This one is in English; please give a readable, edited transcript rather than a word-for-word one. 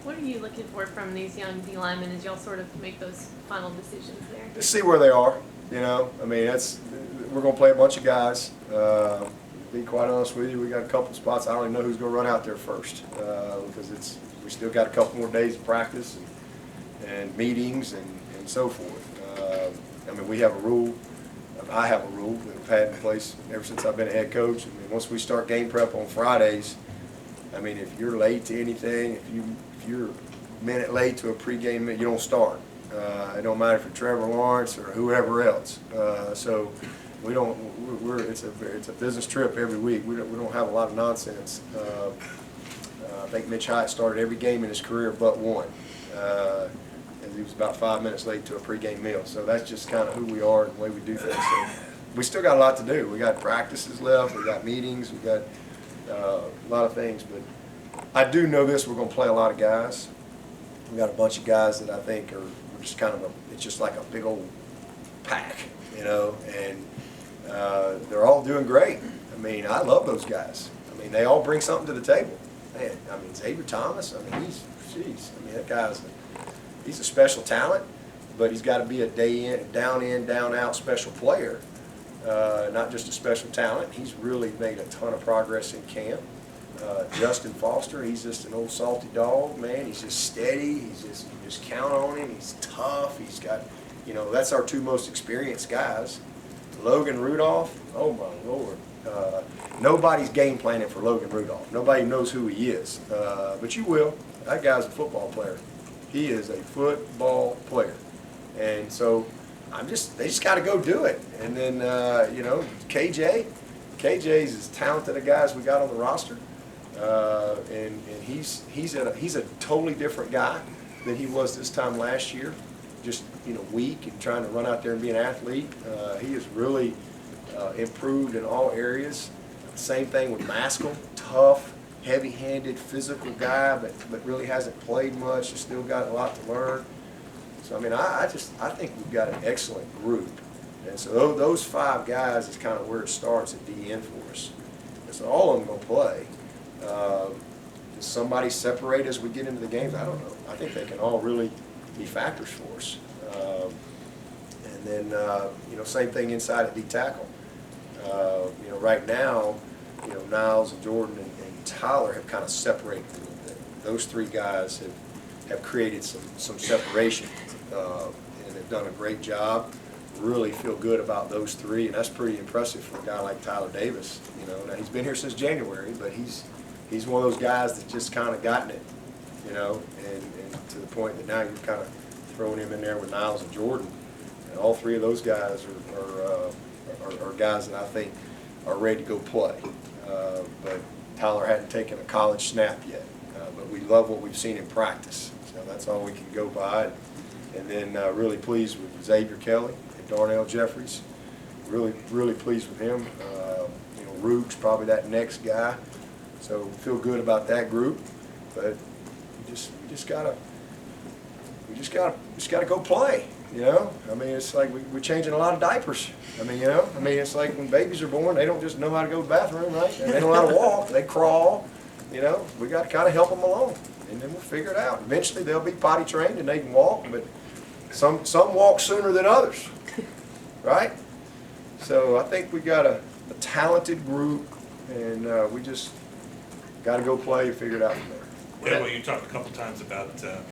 What are you looking for from these young D linemen as y'all sort of make those final decisions there? Just see where they are. You know, I mean, we're going to play a bunch of guys. To be quite honest with you, we got a couple spots. I don't even know who's going to run out there first because we still got a couple more days of practice and meetings and so forth. I mean, we have a rule. I have a rule that we've had in place ever since I've been a head coach. I mean, once we start game prep on Fridays, I mean, if you're late to anything, if you're a minute late to a pregame, you don't start. It don't matter if you're Trevor Lawrence or whoever else. So we don't. It's a business trip every week. We don't have a lot of nonsense. I think Mitch Hyatt started every game in his career but one. And he was about 5 minutes late to a pregame meal. So that's just kind of who we are and the way we do things. So we still got a lot to do. We got practices left. We got meetings. We got a lot of things. But I do know this: we're going to play a lot of guys. We got a bunch of guys that I think are just kind of it's just like a big old pack, you know, and they're all doing great. I mean, I love those guys. I mean, they all bring something to the table. Man, I mean, Xavier Thomas, I mean, that guy's he's a special talent, but he's got to be a down out special player, not just a special talent. He's really made a ton of progress in camp. Justin Foster, he's just an old salty dog, man. He's just steady. You just count on him. He's tough. He's got, you know, that's our two most experienced guys. Logan Rudolph, oh my Lord. Nobody's game planning for Logan Rudolph. Nobody knows who he is, but you will. That guy's a football player. He is a football player, and so they just got to go do it. And then you know, KJ's as talented a guy as we got on the roster. And he's a totally different guy than he was this time last year. Just, you know, weak and trying to run out there and be an athlete. He has really improved in all areas. Same thing with Maskell, tough, heavy-handed, physical guy, but really hasn't played much. He's still got a lot to learn. So I mean, I think we've got an excellent group. And so those five guys is kind of where it starts at DN for us. And so all of them going to play. Does somebody separate as we get into the games? I don't know. I think they can all really be factors for us. And then, you know, same thing inside at D tackle. You know, right now, you know, Niles and Jordan and Tyler have kind of separated a little bit. Those three guys have created some separation and have done a great job. Really feel good about those three, and that's pretty impressive for a guy like Tyler Davis. You know, now he's been here since January, but he's one of those guys that's just kind of gotten it, you know, and to the point that now you're kind of throwing him in there with Niles and Jordan, and all three of those guys are guys that I think are ready to go play. But Tyler hadn't taken a college snap yet, but we love what we've seen in practice, so that's all we can go by. And then really pleased with Xavier Kelly and Darnell Jeffries. Really pleased with him. You know, Rook's probably that next guy. So feel good about that group, but we just gotta go play. You know, I mean, it's like we're changing a lot of diapers. I mean, you know, it's like when babies are born, they don't just know how to go to the bathroom, right? And they don't know how to walk. They crawl. You know, we got to kind of help them along, and then we'll figure it out. Eventually, they'll be potty trained and they can walk, but some walk sooner than others, right? So I think we got a talented group, and we just got to go play and figure it out from there. Yeah, well, you talked a couple times about